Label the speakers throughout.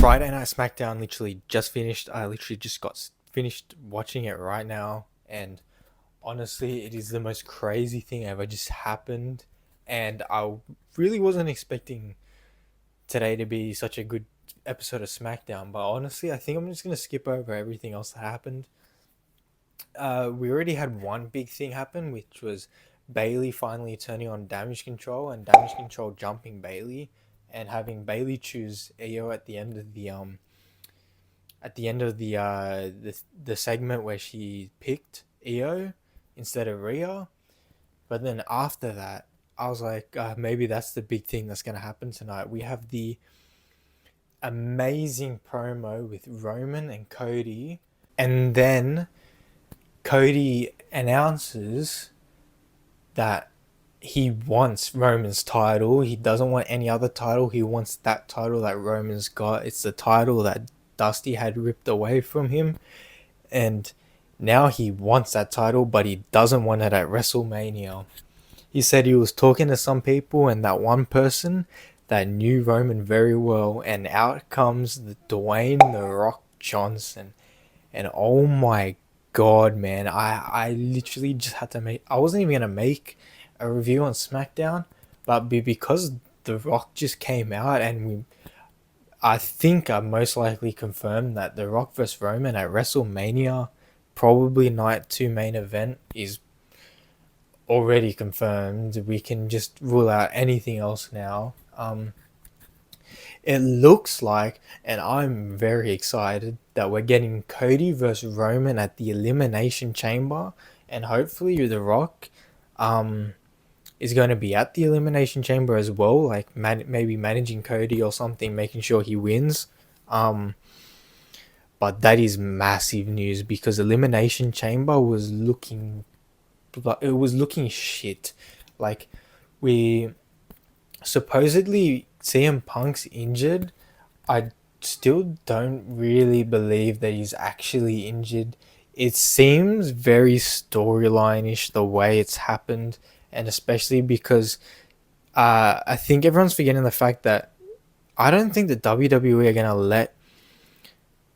Speaker 1: Friday Night Smackdown literally just finished. I literally just got finished watching it right now, and honestly, it is the most crazy thing ever just happened. And I really wasn't expecting today to be such a good episode of Smackdown, but honestly, I think I'm just gonna skip over everything else that happened. We already had one big thing happen, which was Bailey finally turning on damage control and damage control jumping Bailey, and having Bailey choose AO at the end of the segment where she picked EO instead of Rhea. But then after that, I was like, maybe that's the big thing that's gonna happen tonight. We have the amazing promo with Roman and Cody, and then Cody announces that he wants Roman's title. He doesn't want any other title. He wants that title that Roman's got. It's the title that Dusty had ripped away from him. And now he wants that title, but he doesn't want it at WrestleMania. He said he was talking to some people, and that one person that knew Roman very well, and out comes the Dwayne The Rock Johnson. And oh my god, man, I literally just had to make. I wasn't even gonna make a review on SmackDown, but because The Rock just came out, and I think I most likely confirmed that The Rock vs Roman at WrestleMania, probably night 2 main event, is already confirmed. We can just rule out anything else now. It looks like, and I'm very excited, that we're getting Cody versus Roman at the Elimination Chamber, and hopefully The Rock is going to be at the Elimination Chamber as well, like maybe managing Cody or something, making sure he wins. But that is massive news, because Elimination Chamber was looking shit. Like, we supposedly CM Punk's injured. I still don't really believe that he's actually injured. It seems very storyline-ish the way it's happened, and especially because I think everyone's forgetting the fact that I don't think the WWE are gonna let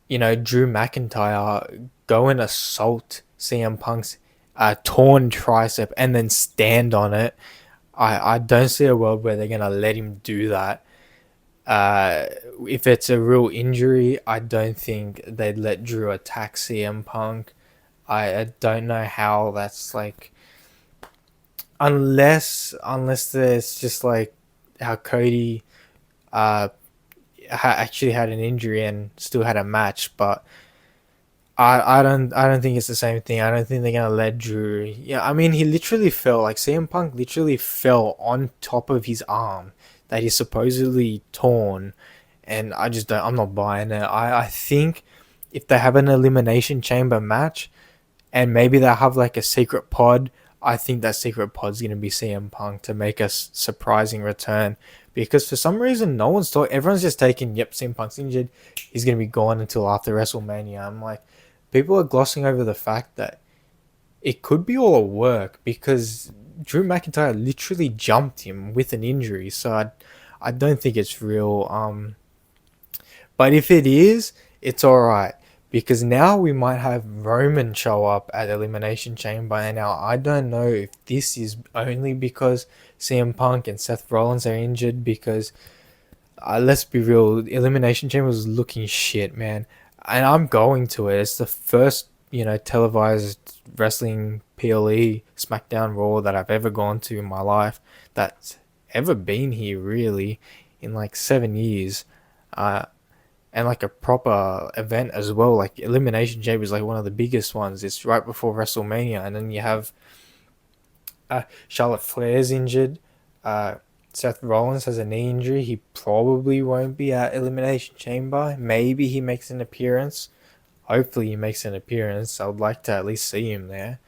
Speaker 1: Drew McIntyre go and assault CM Punk's torn tricep and then stand on it. I don't see a world where they're gonna let him do that. If it's a real injury, I don't think they'd let Drew attack CM Punk. I don't know how that's like, unless there's just like how Cody actually had an injury and still had a match, but I don't think it's the same thing. I don't think they're gonna let Drew. Yeah, I mean, he literally fell. Like, CM Punk literally fell on top of his arm that he's supposedly torn, and I just don't. I'm not buying it. I think if they have an elimination chamber match, and maybe they have like a secret pod, I think that secret pod's gonna be CM Punk to make a surprising return. Because for some reason, no one's talking. Everyone's just taking, yep, CM Punk's injured. He's gonna be gone until after WrestleMania. I'm like, people are glossing over the fact that it could be all a work, because Drew McIntyre literally jumped him with an injury. So I don't think it's real. But if it is, it's alright, because now we might have Roman show up at Elimination Chamber. And now I don't know if this is only because CM Punk and Seth Rollins are injured, because let's be real, Elimination Chamber was looking shit, man. And I'm going to it. It's the first, televised wrestling PLE SmackDown Raw that I've ever gone to in my life, that's ever been here, really, in like 7 years. And like a proper event as well. Like, Elimination Chamber is like one of the biggest ones. It's right before WrestleMania, and then you have Charlotte Flair's injured. Seth Rollins has a knee injury. He probably won't be at Elimination Chamber. Maybe he makes an appearance. Hopefully he makes an appearance. I would like to at least see him there.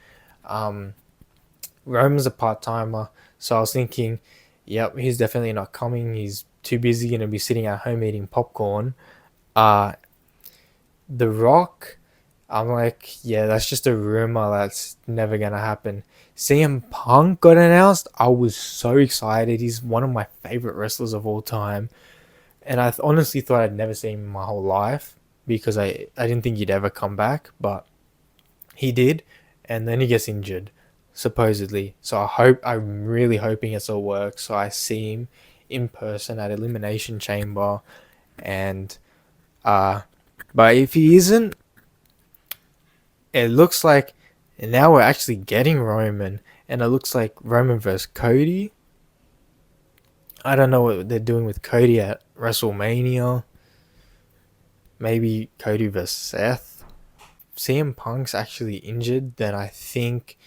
Speaker 1: Roman's a part-timer, so I was thinking, yep, he's definitely not coming. He's too busy going to be sitting at home eating popcorn. The Rock, I'm like, yeah, that's just a rumor. That's never going to happen. CM Punk got announced. I was so excited. He's one of my favorite wrestlers of all time. and I honestly thought I'd never see him in my whole life because I didn't think he'd ever come back, but he did, and then he gets injured, supposedly. So I'm really hoping it's all work. So I see him in person at Elimination Chamber, and uh, but if he isn't, it looks like now we're actually getting Roman, and it looks like Roman versus Cody. I don't know what they're doing with Cody at WrestleMania. Maybe Cody versus Seth. CM Punk's actually injured, then I think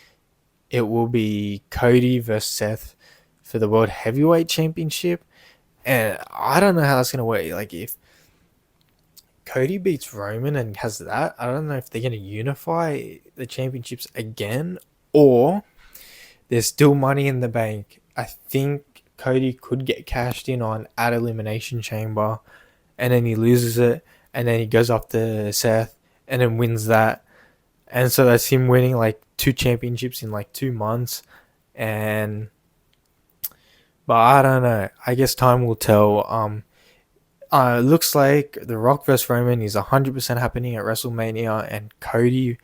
Speaker 1: it will be Cody versus Seth for the World Heavyweight Championship. And I don't know how that's going to work. Like, if Cody beats Roman and has that, I don't know if they're going to unify the championships again, or there's still money in the bank. I think Cody could get cashed in on at Elimination Chamber, and then he loses it, and then he goes up to Seth, and then wins that. And so that's him winning like 2 championships in like 2 months. And but I don't know. I guess time will tell. Looks like The Rock versus Roman is 100% happening at WrestleMania, and Cody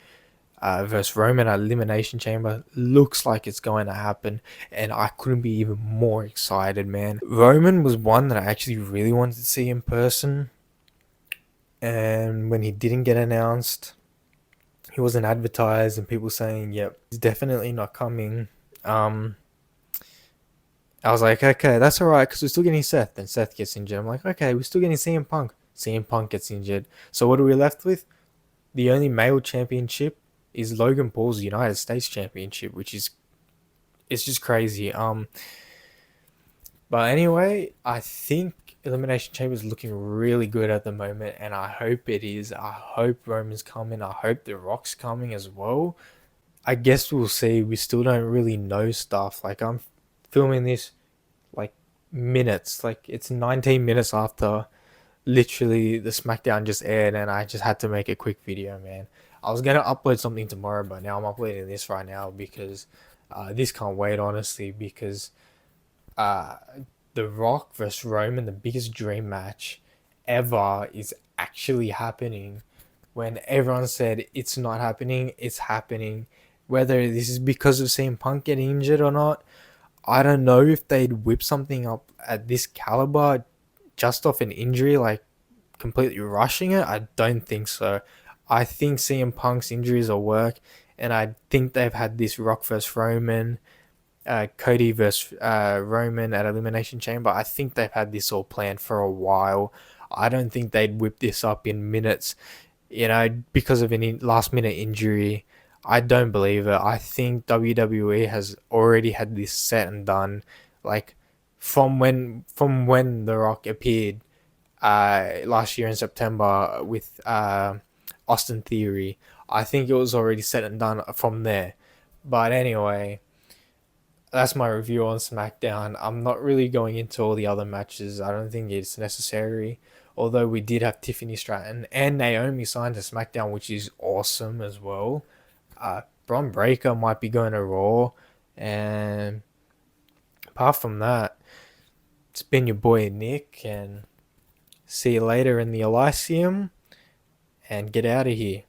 Speaker 1: versus Roman at Elimination Chamber looks like it's going to happen, and I couldn't be even more excited, man. Roman was one that I actually really wanted to see in person, and when he didn't get announced, he wasn't advertised, and people saying, "Yep, he's definitely not coming." I was like, okay, that's alright, because we're still getting Seth. Then Seth gets injured. I'm like, okay, we're still getting CM Punk. CM Punk gets injured. So what are we left with? The only male championship is Logan Paul's United States Championship, which is it's just crazy. But anyway, I think Elimination Chamber is looking really good at the moment, and I hope it is. I hope Roman's coming. I hope The Rock's coming as well. I guess we'll see. We still don't really know stuff. Like, I'm filming this like minutes. Like, it's 19 minutes after literally the Smackdown just aired, and I just had to make a quick video, man. I was gonna upload something tomorrow, but now I'm uploading this right now because this can't wait, honestly, because uh, The Rock versus Roman, the biggest dream match ever, is actually happening. When everyone said it's not happening, it's happening. Whether this is because of CM Punk getting injured or not, I don't know if they'd whip something up at this caliber just off an injury, like completely rushing it. I don't think so. I think CM Punk's injuries will work, and I think they've had this Rock versus Roman, Cody versus Roman at Elimination Chamber. I think they've had this all planned for a while. I don't think they'd whip this up in minutes, because of any last minute injury. I don't believe it. I think WWE has already had this set and done, like from when The Rock appeared last year in September with Austin Theory. I think it was already set and done from there. But anyway, that's my review on SmackDown. I'm not really going into all the other matches. I don't think it's necessary. Although we did have Tiffany Stratton and Naomi signed to SmackDown, which is awesome as well. Braun Breaker might be going to Raw. And apart from that, it's been your boy Nick, and see you later in the Elysium, and get out of here.